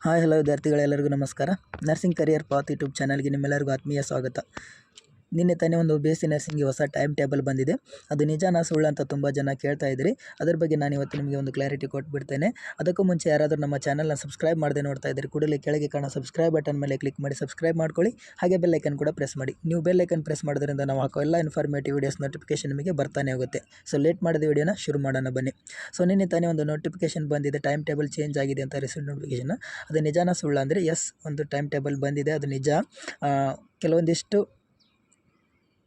Hi hello ವಿದ್ಯಾರ್ಥಿಗಳೆಲ್ಲರಿಗೂ ನಮಸ್ಕಾರ. Nursing career path YouTube ಚಾನಲ್ಗೆ ನಿಮ್ಮೆಲ್ಲರಿಗೂ ಆತ್ಮೀಯ ಸ್ವಾಗತ. ನಿನ್ನೆ ತಾನೇ ಒಂದು BSc ನರ್ಸಿಂಗ್ಗೆ ಹೊಸ ಟೈಮ್ ಟೇಬಲ್ ಬಂದಿದೆ. ಅದು ನಿಜಾನಾ ಸುಳ್ಳು ಅಂತ ತುಂಬ ಜನ ಕೇಳ್ತಾ ಇದ್ರಿ. ಅದರ ಬಗ್ಗೆ ನಾನು ಇವತ್ತು ನಿಮಗೆ ಒಂದು ಕ್ಲಾರಿಟಿ ಕೊಟ್ಬಿಡ್ತೇನೆ. ಅದಕ್ಕೂ ಮುಂಚೆ ಯಾರಾದರೂ ನಮ್ಮ ಚಾನಲ್ನ ಸಬ್ಸ್ಕ್ರೈಬ್ ಮಾಡದೆ ನೋಡ್ತಾ ಇದ್ದರೆ ಕೂಡಲೇ ಕೆಳಗೆ ಕಾಣೋ ಸಬ್ಸ್ಕ್ರೈಬ್ ಬಟನ್ ಮೇಲೆ ಕ್ಲಿಕ್ ಮಾಡಿ ಸಬ್ಸ್ಕ್ರೈಬ್ ಮಾಡ್ಕೊಳ್ಳಿ. ಹಾಗೆ ಬೆಲ್ ಐಕನ್ ಕೂಡ ಪ್ರೆಸ್ ಮಾಡಿ. ನೀವು ಬೆಲ್ ಐಕನ್ ಪ್ರೆಸ್ ಮಾಡೋದ್ರಿಂದ ನಾವು ಹಾಕೋ ಎಲ್ಲ ಇನ್ಫಾರ್ಮೇಟಿವ್ ವೀಡಿಯೋಸ್ ನೋಟಿಫಿಕೇಶನ್ ನಿಮಗೆ ಬರ್ತಾನೆ ಹೋಗುತ್ತೆ. ಸೊ ಲೇಟ್ ಮಾಡಿದ ವಿಡಿಯೋನ ಶುರು ಮಾಡೋಣ ಬನ್ನಿ. ಸೊ ನಿನ್ನೆ ತಾನೇ ಒಂದು ನೋಟಿಫಿಕೇಶನ್ ಬಂದಿದೆ, ಟೈಮ್ ಟೇಬಲ್ ಚೇಂಜ್ ಆಗಿದೆ ಅಂತ ರಿಸಲ್ಟ್ ನೋಟಿಫಿಕೇಶನ್. ಅದು ನಿಜಾನಾ ಸುಳ್ಳು ಅಂದರೆ ಎಸ್, ಒಂದು ಟೈಮ್ ಟೇಬಲ್ ಬಂದಿದೆ, ಅದು ನಿಜ. ಕೆಲವೊಂದಿಷ್ಟು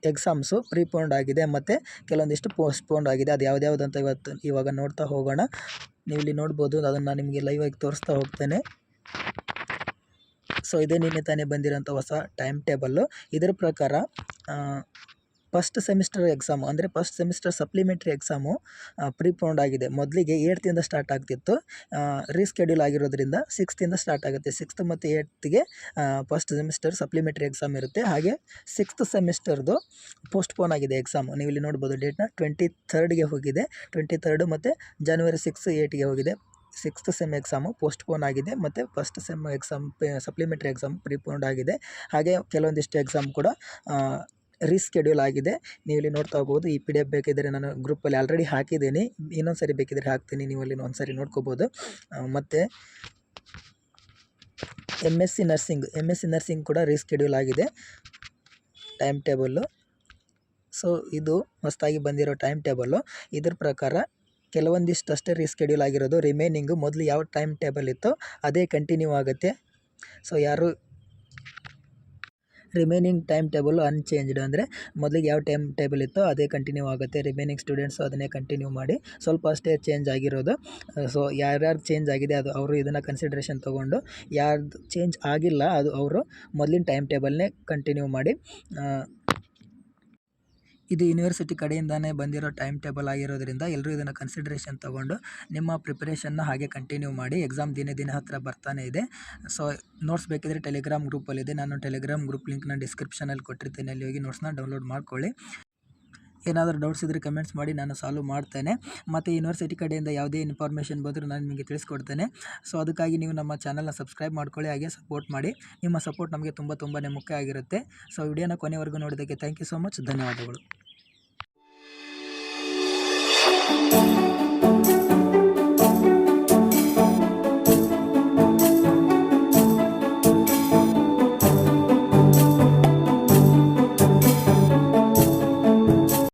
ಎಕ್ಸಾಮ್ಸು ಪ್ರೀಪೋನ್ಡ್ ಆಗಿದೆ ಮತ್ತು ಕೆಲವೊಂದಿಷ್ಟು ಪೋಸ್ಟ್ಪೋನ್ಡ್ ಆಗಿದೆ. ಅದು ಯಾವ್ದ್ಯಾವ್ದಂತ ಇವಾಗ ನೋಡ್ತಾ ಹೋಗೋಣ. ನೀವು ಇಲ್ಲಿ ನೋಡ್ಬೋದು, ಅದನ್ನು ನಾನು ನಿಮಗೆ ಲೈವ್ ಆಗಿ ತೋರಿಸ್ತಾ ಹೋಗ್ತೇನೆ. ಸೊ ಇದೇ ನಿನ್ನೆ ತಾನೇ ಬಂದಿರೋಂಥ ಹೊಸ ಟೈಮ್ ಟೇಬಲ್ಲು. ಇದರ ಪ್ರಕಾರ ಫಸ್ಟ್ ಸೆಮಿಸ್ಟರ್ ಎಕ್ಸಾಮು ಅಂದರೆ ಫಸ್ಟ್ ಸೆಮಿಸ್ಟರ್ ಸಪ್ಲಿಮೆಂಟ್ರಿ ಎಕ್ಸಾಮು ಪ್ರೀಪೋನ್ಡ್ ಆಗಿದೆ. ಮೊದಲಿಗೆ 8th ಸ್ಟಾರ್ಟ್ ಆಗ್ತಿತ್ತು, ರೀಸ್ಕೆಡ್ಯೂಲ್ ಆಗಿರೋದ್ರಿಂದ 6th ಸ್ಟಾರ್ಟ್ ಆಗುತ್ತೆ. 6th ಮತ್ತು 8th first semester supplementary exam ಇರುತ್ತೆ. ಹಾಗೆ 6th ಸೆಮಿಸ್ಟರ್ದು ಪೋಸ್ಟ್ಪೋನ್ ಆಗಿದೆ ಎಕ್ಸಾಮು. ನೀವು ಇಲ್ಲಿ ನೋಡ್ಬೋದು, ಡೇಟ್ನ 23rd ಹೋಗಿದೆ. 23rd ಮತ್ತು January 6, 8 ಹೋಗಿದೆ. 6th ಸೆಮ್ ಎಕ್ಸಾಮು ಪೋಸ್ಟ್ಪೋನ್ ಆಗಿದೆ ಮತ್ತು first sem exam supplementary exam preponed ಆಗಿದೆ. ಹಾಗೆ ಕೆಲವೊಂದಿಷ್ಟು ಎಕ್ಸಾಮ್ ಕೂಡ ರೀಸ್ಕೆಡ್ಯೂಲ್ ಆಗಿದೆ. ನೀವು ಇಲ್ಲಿ ನೋಡ್ತಾ ಹೋಗ್ಬೋದು. ಈ PDF ಬೇಕಿದ್ದರೆ ನಾನು ಗ್ರೂಪಲ್ಲಿ ಆಲ್ರೆಡಿ ಹಾಕಿದ್ದೀನಿ, ಇನ್ನೊಂದು ಸರಿ ಬೇಕಿದ್ದರೆ ಹಾಕ್ತೀನಿ, ನೀವು ಅಲ್ಲಿ ಒಂದು ಸರಿ ನೋಡ್ಕೋಬೋದು. ಮತ್ತು MSc ನರ್ಸಿಂಗ್ ಕೂಡ ರೀಸ್ಕೆಡ್ಯೂಲ್ ಆಗಿದೆ ಟೈಮ್ ಟೇಬಲ್ಲು. ಸೊ ಇದು ಹೊಸದಾಗಿ ಬಂದಿರೋ ಟೈಮ್ ಟೇಬಲ್ಲು. ಇದ್ರ ಪ್ರಕಾರ ಕೆಲವೊಂದಿಷ್ಟು ಅಷ್ಟೇ ರೀಸ್ಕೆಡ್ಯೂಲ್ ಆಗಿರೋದು. ರಿಮೈನಿಂಗು ಮೊದಲು ಯಾವ ಟೈಮ್ ಟೇಬಲ್ ಇತ್ತೋ ಅದೇ ಕಂಟಿನ್ಯೂ ಆಗುತ್ತೆ. ಸೊ ಯಾರು ರಿಮೈನಿಂಗ್ ಟೈಮ್ ಟೇಬಲ್ ಅನ್ಚೇಂಜ್ಡ್ ಅಂದರೆ ಮೊದಲಿಗೆ ಯಾವ ಟೈಮ್ ಟೇಬಲ್ ಇತ್ತೋ ಅದೇ ಕಂಟಿನ್ಯೂ ಆಗುತ್ತೆ. ರಿಮೈನಿಂಗ್ ಸ್ಟೂಡೆಂಟ್ಸು ಅದನ್ನೇ ಕಂಟಿನ್ಯೂ ಮಾಡಿ, ಸ್ವಲ್ಪ ಅಷ್ಟೇ ಚೇಂಜ್ ಆಗಿರೋದು. ಸೊ ಯಾರ್ಯಾರು ಚೇಂಜ್ ಆಗಿದೆ ಅದು ಅವರು ಇದನ್ನು ಕನ್ಸಿಡ್ರೇಷನ್ ತೊಗೊಂಡು, ಯಾರ್ದು ಚೇಂಜ್ ಆಗಿಲ್ಲ ಅದು ಅವರು ಮೊದಲಿನ ಟೈಮ್ ಟೇಬಲ್ನೇ ಕಂಟಿನ್ಯೂ ಮಾಡಿ. ಇದು ಯೂನಿವರ್ಸಿಟಿ ಕಡೆಯಿಂದನೇ ಬಂದಿರೋ ಟೈಮ್ ಟೇಬಲ್ ಆಗಿರೋದ್ರಿಂದ ಎಲ್ಲರೂ ಇದನ್ನು ಕನ್ಸಿಡ್ರೇಷನ್ ತೊಗೊಂಡು ನಿಮ್ಮ ಪ್ರಿಪರೇಷನ್ನ ಹಾಗೆ ಕಂಟಿನ್ಯೂ ಮಾಡಿ. ಎಕ್ಸಾಮ್ ದಿನೇ ಹತ್ತಿರ ಬರ್ತಾನೆ ಇದೆ. ಸೊ ನೋಟ್ಸ್ ಬೇಕಿದ್ರೆ ಟೆಲಿಗ್ರಾಮ್ ಗ್ರೂಪಲ್ಲಿದೆ. ನಾನು ಟೆಲಿಗ್ರಾಮ್ ಗ್ರೂಪ್ ಲಿಂಕ್ನ ಡಿಸ್ಕ್ರಿಪ್ಷನಲ್ಲಿ ಕೊಟ್ಟಿರ್ತೀನಿ, ಅಲ್ಲಿ ಹೋಗಿ ನೋಟ್ಸ್ನ ಡೌನ್ಲೋಡ್ ಮಾಡ್ಕೊಳ್ಳಿ. ಏನಾದರೂ ಡೌಟ್ಸ್ ಇದ್ದರೆ ಕಮೆಂಟ್ಸ್ ಮಾಡಿ, ನಾನು ಸಾಲ್ವ್ ಮಾಡ್ತೇನೆ. ಮತ್ತು ಯೂನಿವರ್ಸಿಟಿ ಕಡೆಯಿಂದ ಯಾವುದೇ ಇನ್ಫಾರ್ಮೇಷನ್ ಬಂದರೂ ನಾನು ನಿಮಗೆ ತಿಳಿಸ್ಕೊಡ್ತೇನೆ. ಸೊ ಅದಕ್ಕಾಗಿ ನೀವು ನಮ್ಮ ಚಾನಲ್ನ ಸಬ್ಸ್ಕ್ರೈಬ್ ಮಾಡ್ಕೊಳ್ಳಿ, ಹಾಗೆ ಸಪೋರ್ಟ್ ಮಾಡಿ. ನಿಮ್ಮ ಸಪೋರ್ಟ್ ನಮಗೆ ತುಂಬಾ ಮುಖ್ಯ ಆಗಿರುತ್ತೆ. ಸೊ ವಿಡಿಯೋನ ಕೊನೆವರೆಗೂ ನೋಡೋದಕ್ಕೆ ಥ್ಯಾಂಕ್ ಯು ಸೋ ಮಚ್. ಧನ್ಯವಾದಗಳು.